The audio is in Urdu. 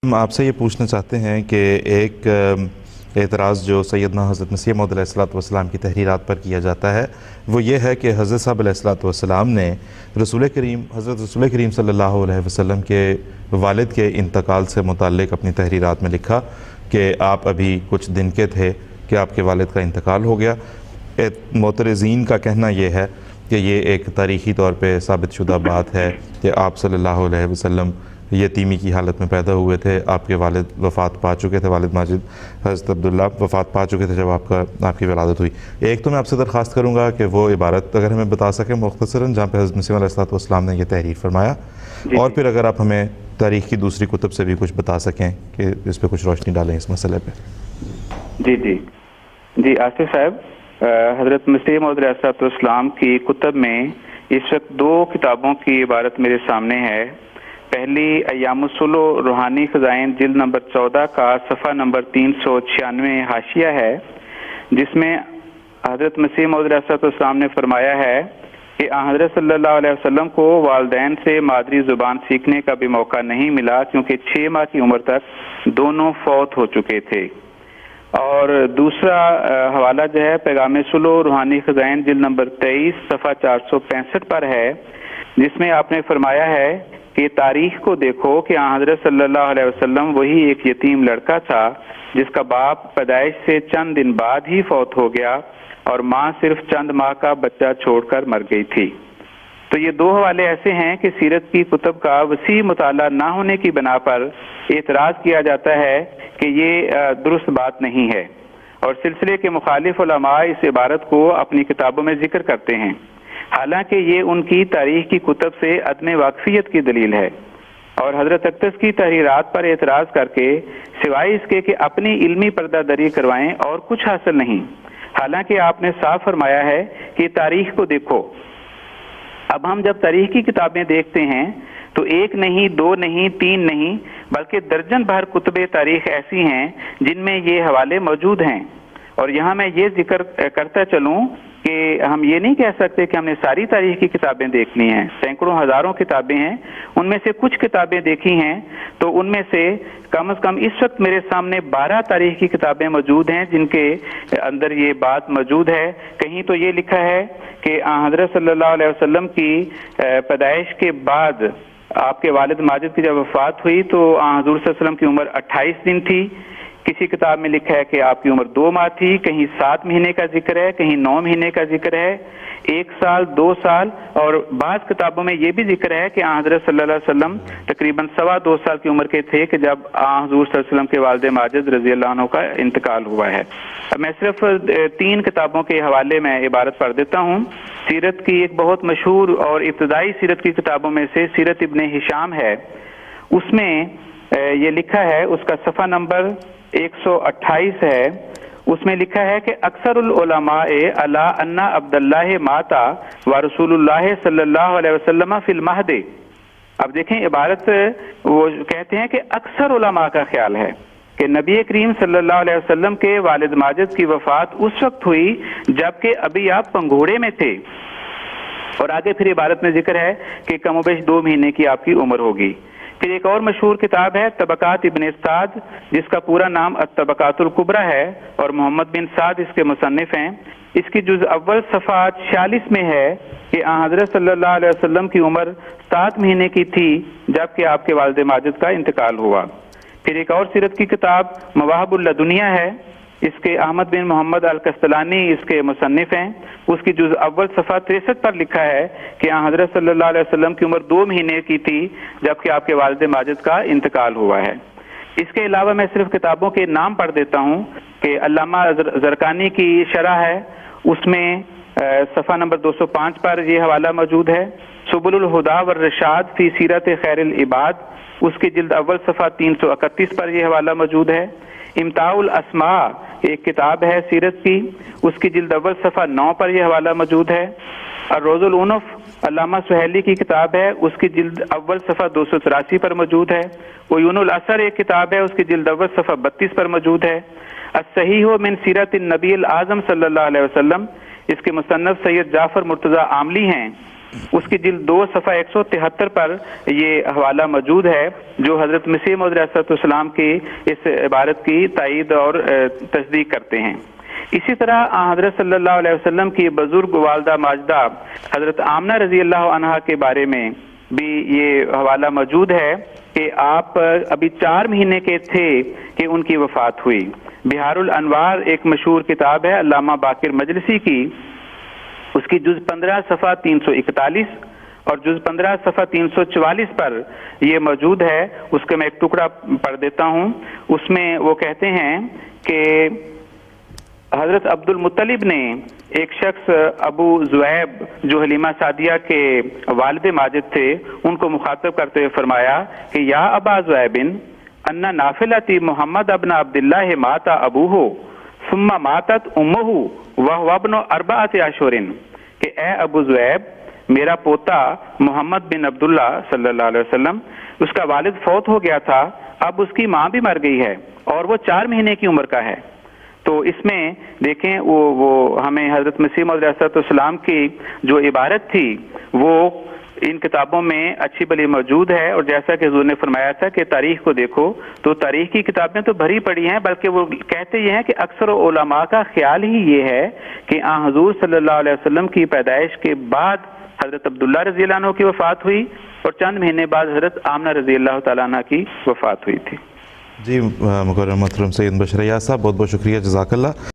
ہم آپ سے یہ پوچھنا چاہتے ہیں کہ ایک اعتراض جو سیدنا حضرت مسیح موعود علیہ الصلوۃ والسلام کی تحریرات پر کیا جاتا ہے وہ یہ ہے کہ حضرت صاحب علیہ الصلوۃ والسلام نے حضرت رسول کریم صلی اللہ علیہ وسلم کے والد کے انتقال سے متعلق اپنی تحریرات میں لکھا کہ آپ ابھی کچھ دن کے تھے کہ آپ کے والد کا انتقال ہو گیا۔ معترضین کا کہنا یہ ہے کہ یہ ایک تاریخی طور پہ ثابت شدہ بات ہے کہ آپ صلی اللہ علیہ وسلم یتیمی کی حالت میں پیدا ہوئے تھے، آپ کے والد وفات پا چکے تھے، والد ماجد حضرت عبداللہ وفات پا چکے تھے جب آپ کی ولادت ہوئی۔ ایک تو میں آپ سے درخواست کروں گا کہ وہ عبارت اگر ہمیں بتا سکیں مختصراً جہاں پہ حضرت مسیح علیہ الصلوۃ والسلام نے یہ تحریر فرمایا، اور پھر اگر آپ ہمیں تاریخ کی دوسری کتب سے بھی کچھ بتا سکیں کہ اس پہ کچھ روشنی ڈالیں اس مسئلے پہ۔ جی آصف صاحب، حضرت مسیح موعود علیہ الصلوۃ والسلام کی کتب میں اس وقت دو کتابوں کی عبارت میرے سامنے ہے۔ پہلی ایام الصلح روحانی خزائن جلد نمبر 14 کا صفحہ نمبر 396 حاشیہ ہے، جس میں حضرت مسیح موعود علیہ الصلوۃ والسلام نے فرمایا ہے کہ حضرت صلی اللہ علیہ وسلم کو والدین سے مادری زبان سیکھنے کا بھی موقع نہیں ملا کیونکہ 6 ماہ کی عمر تک دونوں فوت ہو چکے تھے۔ اور دوسرا حوالہ جو ہے پیغام صلح روحانی خزائن جلد نمبر 23 صفحہ 465 پر ہے، جس میں آپ نے فرمایا ہے کہ تاریخ کو دیکھو کہ حضرت صلی اللہ علیہ وسلم وہی ایک یتیم لڑکا تھا جس کا باپ پیدائش سے چند دن بعد ہی فوت ہو گیا اور ماں صرف چند ماہ کا بچہ چھوڑ کر مر گئی تھی۔ تو یہ دو حوالے ایسے ہیں کہ سیرت کی کتب کا وسیع مطالعہ نہ ہونے کی بنا پر اعتراض کیا جاتا ہے کہ یہ درست بات نہیں ہے، اور سلسلے کے مخالف علماء اس عبارت کو اپنی کتابوں میں ذکر کرتے ہیں، حالانکہ یہ ان کی تاریخ کی کتب سے عدم واقفیت کی دلیل ہے، اور حضرت اقدس کی تحریرات پر اعتراض کر کے سوائے اس کے کہ اپنی علمی پردہ دری کروائیں اور کچھ حاصل نہیں، حالانکہ آپ نے صاف فرمایا ہے کہ تاریخ کو دیکھو۔ اب ہم جب تاریخ کی کتابیں دیکھتے ہیں تو 1 نہیں 2 نہیں 3 نہیں بلکہ درجن بھر کتب تاریخ ایسی ہیں جن میں یہ حوالے موجود ہیں، اور یہاں میں یہ ذکر کرتا چلوں کہ ہم یہ نہیں کہہ سکتے کہ ہم نے ساری تاریخ کی کتابیں دیکھنی ہیں، سینکڑوں ہزاروں کتابیں ہیں، ان میں سے کچھ کتابیں دیکھی ہیں، تو ان میں سے کم از کم اس وقت میرے سامنے 12 تاریخ کی کتابیں موجود ہیں جن کے اندر یہ بات موجود ہے۔ کہیں تو یہ لکھا ہے کہ حضرت صلی اللہ علیہ وسلم کی پیدائش کے بعد آپ کے والد ماجد کی جب وفات ہوئی تو حضور صلی اللہ علیہ وسلم کی عمر 28 دن تھی، کسی کتاب میں لکھا ہے کہ آپ کی عمر 2 ماہ تھی، کہیں 7 مہینے کا ذکر ہے، کہیں 9 مہینے کا ذکر ہے، 1 سال 2 سال، اور بعض کتابوں میں یہ بھی ذکر ہے کہ حضرت صلی اللہ علیہ وسلم تقریباً 2.25 سال کی عمر کے تھے کہ جب حضور صلی اللہ علیہ وسلم کے والد ماجد رضی اللہ عنہ کا انتقال ہوا ہے۔ میں صرف 3 کتابوں کے حوالے میں عبارت پڑھ دیتا ہوں۔ سیرت کی ایک بہت مشہور اور ابتدائی سیرت کی کتابوں میں سے سیرت ابن ہشام ہے، اس میں یہ لکھا ہے، اس کا صفحہ نمبر 128 ہے، اس میں لکھا ہے کہ اکثر العلماء علی ان عبداللہ ماتا و رسول اللہ صلی اللہ علیہ وسلم فی المہد۔ اب دیکھیں عبارت، وہ کہتے ہیں کہ اکثر علماء کا خیال ہے کہ نبی کریم صلی اللہ علیہ وسلم کے والد ماجد کی وفات اس وقت ہوئی جبکہ ابھی آپ پنگھوڑے میں تھے، اور آگے پھر عبارت میں ذکر ہے کہ کم و بیش 2 مہینے کی آپ کی عمر ہوگی۔ پھر ایک اور مشہور کتاب ہے طبقات ابن سعد، جس کا پورا نام الطبقات الکبریٰ ہے، اور محمد بن سعد اس کے مصنف ہیں۔ اس کی جز اول صفحہ 46 میں ہے کہ حضرت صلی اللہ علیہ وسلم کی عمر 7 مہینے کی تھی جبکہ آپ کے والد ماجد کا انتقال ہوا۔ پھر ایک اور سیرت کی کتاب مواہب اللدنیہ ہے، اس کے احمد بن محمد القسطلانی اس کے مصنف ہیں، اس کی جز اول صفحہ 63 پر لکھا ہے کہ حضرت صلی اللہ علیہ وسلم کی عمر 2 مہینے کی تھی جبکہ آپ کے والد ماجد کا انتقال ہوا ہے۔ اس کے علاوہ میں صرف کتابوں کے نام پڑھ دیتا ہوں کہ علامہ زرقانی کی شرح ہے، اس میں صفحہ نمبر 205 پر یہ حوالہ موجود ہے۔ سبل الہدی والرشاد فی سیرت خیر العباد، اس کی جلد اول صفحہ 331 پر یہ حوالہ موجود ہے۔ امتاع الاسماء ایک کتاب ہے سیرت کی، اس کی جلد اول صفحہ 9 پر یہ حوالہ موجود ہے۔ الروض العنف علامہ سہیلی کی کتاب ہے، اس کی جلد اول صفحہ 283 پر موجود ہے۔ عیون الاثر ایک کتاب ہے، اس کی جلد اول صفحہ 32 پر موجود ہے۔ الصحیح من سیرت النبی الاعظم صلی اللہ علیہ وسلم، اس کے مصنف سید جعفر مرتضی عاملی ہیں، اس کی جلد 2 صفحہ 173 پر یہ حوالہ موجود ہے جو حضرت مسیح موعود علیہ السلام کی اس عبارت کی تائید اور تصدیق کرتے ہیں۔ اسی طرح حضرت صلی اللہ علیہ وسلم کی بزرگ والدہ ماجدہ حضرت آمنہ رضی اللہ عنہا کے بارے میں بھی یہ حوالہ موجود ہے کہ آپ ابھی 4 مہینے کے تھے کہ ان کی وفات ہوئی۔ بہار الانوار ایک مشہور کتاب ہے علامہ باقر مجلسی کی، اس کی جز 15 صفحہ 341 اور جز 15 صفحہ 344 پر یہ موجود ہے۔ اس کا میں ایک ٹکڑا پڑھ دیتا ہوں۔ اس میں وہ کہتے ہیں کہ حضرت عبد المطلب نے ایک شخص ابو زویب جو حلیمہ سعدیہ کے والد ماجد تھے ان کو مخاطب کرتے ہوئے فرمایا کہ یا ابا زویبن ان نافلتی محمد ابن عبداللہ ماتا ابوہ ثم ماتت امہ وہو ابن 4 اشہر، کہ اے ابو زویب میرا پوتا محمد بن عبداللہ صلی اللہ علیہ وسلم اس کا والد فوت ہو گیا تھا، اب اس کی ماں بھی مر گئی ہے اور وہ 4 مہینے کی عمر کا ہے۔ تو اس میں دیکھیں وہ ہمیں حضرت مسیح موعود علیہ السلام کی جو عبارت تھی وہ ان کتابوں میں اچھی بلی موجود ہے، اور جیسا کہ حضور نے فرمایا تھا کہ تاریخ کو دیکھو تو تاریخ کی کتابیں تو بھری پڑی ہیں، بلکہ وہ کہتے یہ ہیں کہ اکثر علماء کا خیال ہی یہ ہے کہ حضور صلی اللہ علیہ وسلم کی پیدائش کے بعد حضرت عبداللہ رضی اللہ عنہ کی وفات ہوئی اور چند مہینے بعد حضرت آمنہ رضی اللہ تعالیٰ عنہ کی وفات ہوئی تھی۔ جی مکرم محترم سید بشر ایاز صاحب، بہت بہت شکریہ، جزاک اللہ۔